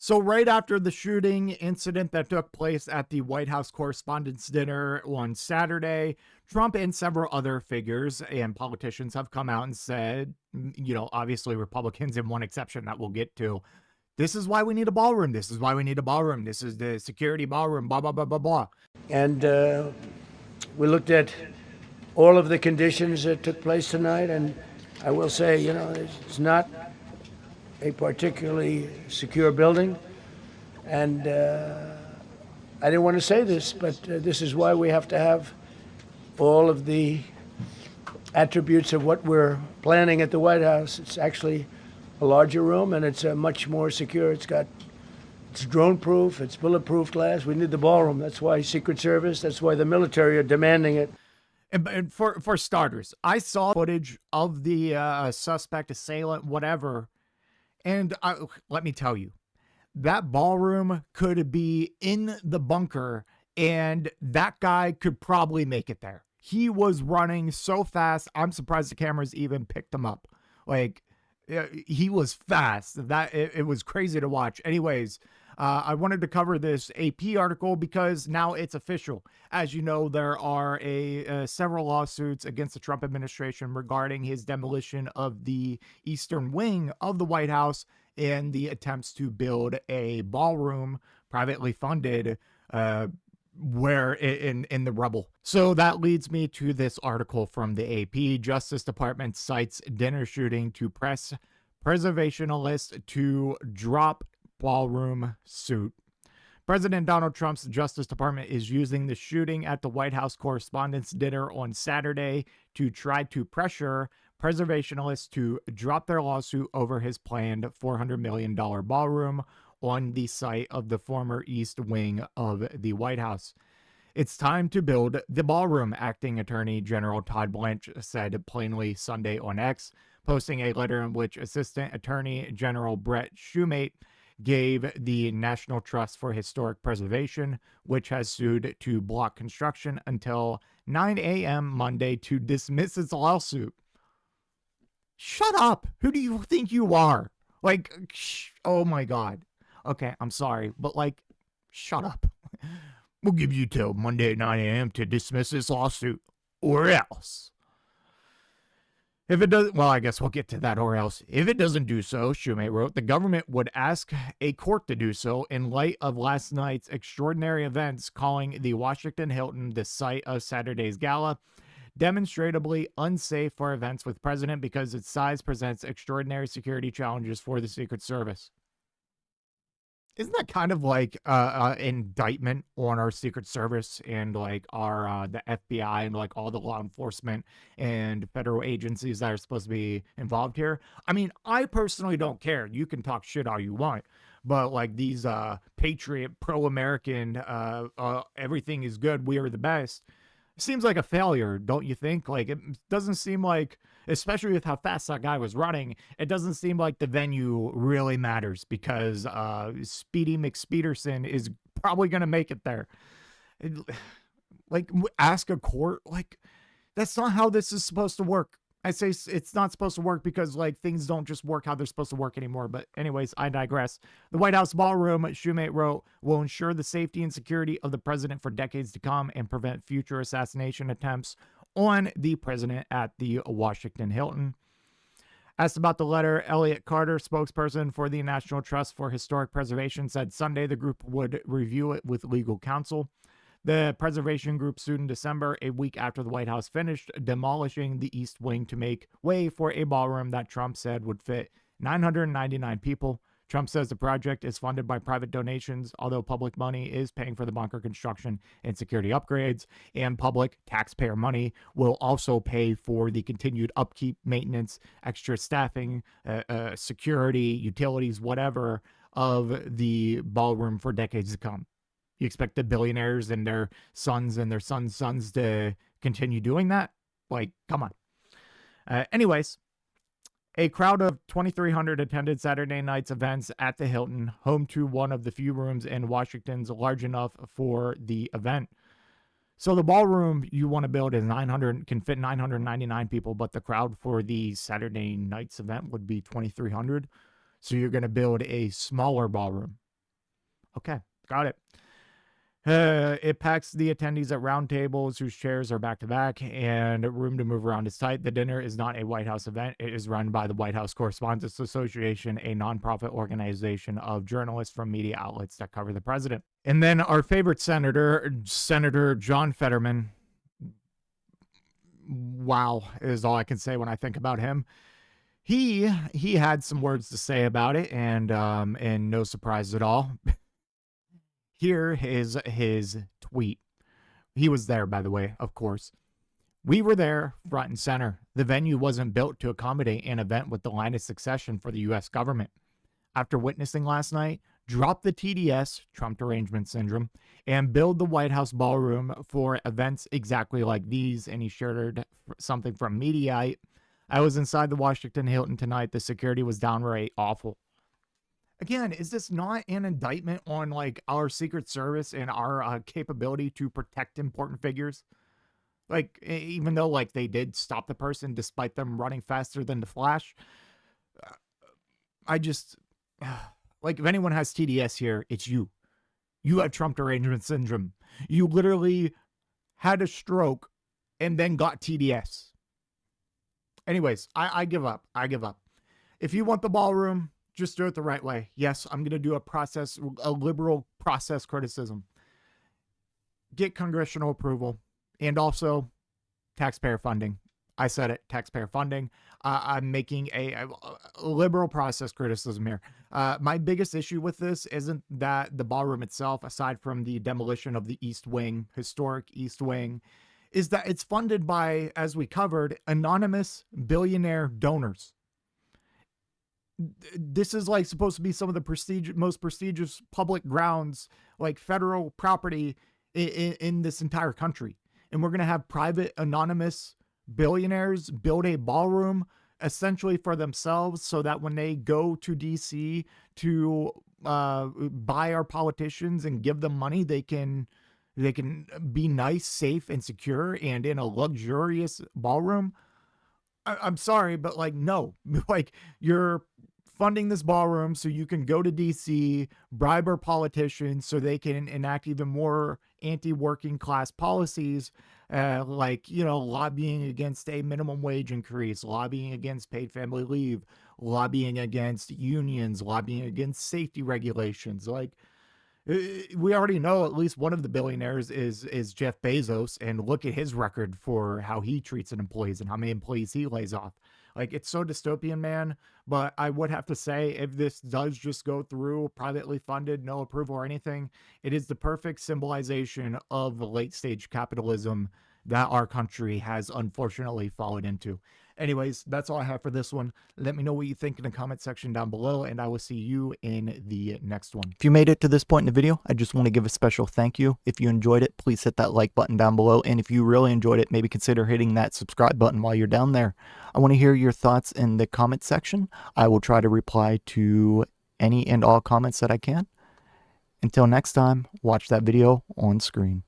So right after the shooting incident that took place at the White House Correspondents Dinner on Saturday, Trump and several other figures and politicians have come out and said, obviously Republicans in one exception that we'll get to, this is why we need a ballroom. This is why we need a ballroom. This is the security ballroom, blah, blah, blah, blah, blah. And we looked at all of the conditions that took place tonight, and I will say, it's not a particularly secure building. And I didn't want to say this, but this is why we have to have all of the attributes of what we're planning at the White House. It's actually a larger room, and it's much more secure. It's drone-proof, it's bulletproof glass. We need the ballroom. That's why Secret Service, that's why the military are demanding it. And for starters, I saw footage of the suspect, assailant, whatever, and let me tell you, that ballroom could be in the bunker, and that guy could probably make it there. He was running so fast, I'm surprised the cameras even picked him up. Like, he was fast. That it was crazy to watch. Anyways, I wanted to cover this AP article because now it's official. As you know, there are several lawsuits against the Trump administration regarding his demolition of the eastern wing of the White House and the attempts to build a ballroom privately funded where in the rubble. So that leads me to this article from the AP. Justice Department cites dinner shooting to press preservationists to drop ballroom suit. President Donald Trump's Justice Department is using the shooting at the White House Correspondents' Dinner on Saturday to try to pressure preservationists to drop their lawsuit over his planned $400 million ballroom on the site of the former East Wing of the White House. It's time to build the ballroom, Acting Attorney General Todd Blanche said plainly Sunday on X, posting a letter in which Assistant Attorney General Brett Shumate gave the National Trust for Historic Preservation, which has sued to block construction until 9 a.m. Monday to dismiss its lawsuit. Shut up. Who do you think you are? Oh my God. Okay, I'm sorry, but shut up. We'll give you till Monday at 9 a.m. to dismiss this lawsuit, or else. If it does, well, I guess we'll get to that, or else. If it doesn't do so, Shumate wrote, the government would ask a court to do so in light of last night's extraordinary events, calling the Washington Hilton, the site of Saturday's gala, demonstrably unsafe for events with president because its size presents extraordinary security challenges for the Secret Service. Isn't that kind of like indictment on our Secret Service and our the FBI and all the law enforcement and federal agencies that are supposed to be involved here? I mean, I personally don't care. You can talk shit all you want, but these patriot, pro-American, everything is good, we are the best. Seems like a failure, don't you think? It doesn't seem like, especially with how fast that guy was running, it doesn't seem like the venue really matters because Speedy McSpeederson is probably going to make it there. Ask a court? That's not how this is supposed to work. I say it's not supposed to work because things don't just work how they're supposed to work anymore. But anyways, I digress. The White House ballroom, Shumate wrote, will ensure the safety and security of the president for decades to come and prevent future assassination attempts on the president at the Washington Hilton. Asked about the letter, Elliot Carter, spokesperson for the National Trust for Historic Preservation, said Sunday the group would review it with legal counsel. The preservation group sued in December, a week after the White House finished demolishing the East Wing to make way for a ballroom that Trump said would fit 999 people. Trump says the project is funded by private donations, although public money is paying for the bunker construction and security upgrades, and public taxpayer money will also pay for the continued upkeep, maintenance, extra staffing, security, utilities, whatever, of the ballroom for decades to come. You expect the billionaires and their sons and their sons' sons to continue doing that? Come on. Anyways, a crowd of 2,300 attended Saturday night's events at the Hilton, home to one of the few rooms in Washington's large enough for the event. So the ballroom you want to build can fit 999 people, but the crowd for the Saturday night's event would be 2,300. So you're going to build a smaller ballroom. Okay, got it. It packs the attendees at round tables whose chairs are back to back and room to move around is tight. The dinner is not a White House event. It is run by the White House Correspondents Association, a nonprofit organization of journalists from media outlets that cover the president. And then our favorite senator, Senator John Fetterman. Wow, is all I can say when I think about him. He had some words to say about it, and no surprise at all. Here is his tweet. He was there, by the way, of course. We were there, front and center. The venue wasn't built to accommodate an event with the line of succession for the U.S. government. After witnessing last night, drop the TDS, Trump Derangement Syndrome, and build the White House ballroom for events exactly like these. And he shared something from Mediaite. I was inside the Washington Hilton tonight. The security was downright awful. Again, is this not an indictment on like our Secret Service and our capability to protect important figures? Like, even though like they did stop the person despite them running faster than the Flash, I just like, if anyone has TDS here, it's you. You have Trump Derangement Syndrome. You literally had a stroke and then got TDS. Anyways, I give up. I give up. If you want the ballroom, just do it the right way. Yes, I'm going to do a liberal process criticism. Get congressional approval and also taxpayer funding. I said it, taxpayer funding. I'm making a liberal process criticism here. My biggest issue with this isn't that the ballroom itself, aside from the demolition of the East Wing, historic East Wing, is that it's funded by, as we covered, anonymous billionaire donors. This is like supposed to be some of the most prestigious public grounds, like federal property in this entire country. And we're going to have private anonymous billionaires build a ballroom essentially for themselves so that when they go to DC to buy our politicians and give them money, they can be nice, safe, and secure and in a luxurious ballroom. I'm sorry, but like, no, like, you're funding this ballroom so you can go to DC, bribe our politicians so they can enact even more anti-working class policies, like, you know, lobbying against a minimum wage increase, lobbying against paid family leave, lobbying against unions, lobbying against safety regulations. Like, we already know at least one of the billionaires is Jeff Bezos, and look at his record for how he treats an employees and how many employees he lays off. Like, it's so dystopian, man. But I would have to say, if this does just go through privately funded, no approval or anything, it is the perfect symbolization of the late stage capitalism that our country has unfortunately fallen into. Anyways, that's all I have for this one. Let me know what you think in the comment section down below, and I will see you in the next one. If you made it to this point in the video, I just want to give a special thank you. If you enjoyed it, please hit that like button down below. And if you really enjoyed it, maybe consider hitting that subscribe button while you're down there. I want to hear your thoughts in the comment section. I will try to reply to any and all comments that I can. Until next time, watch that video on screen.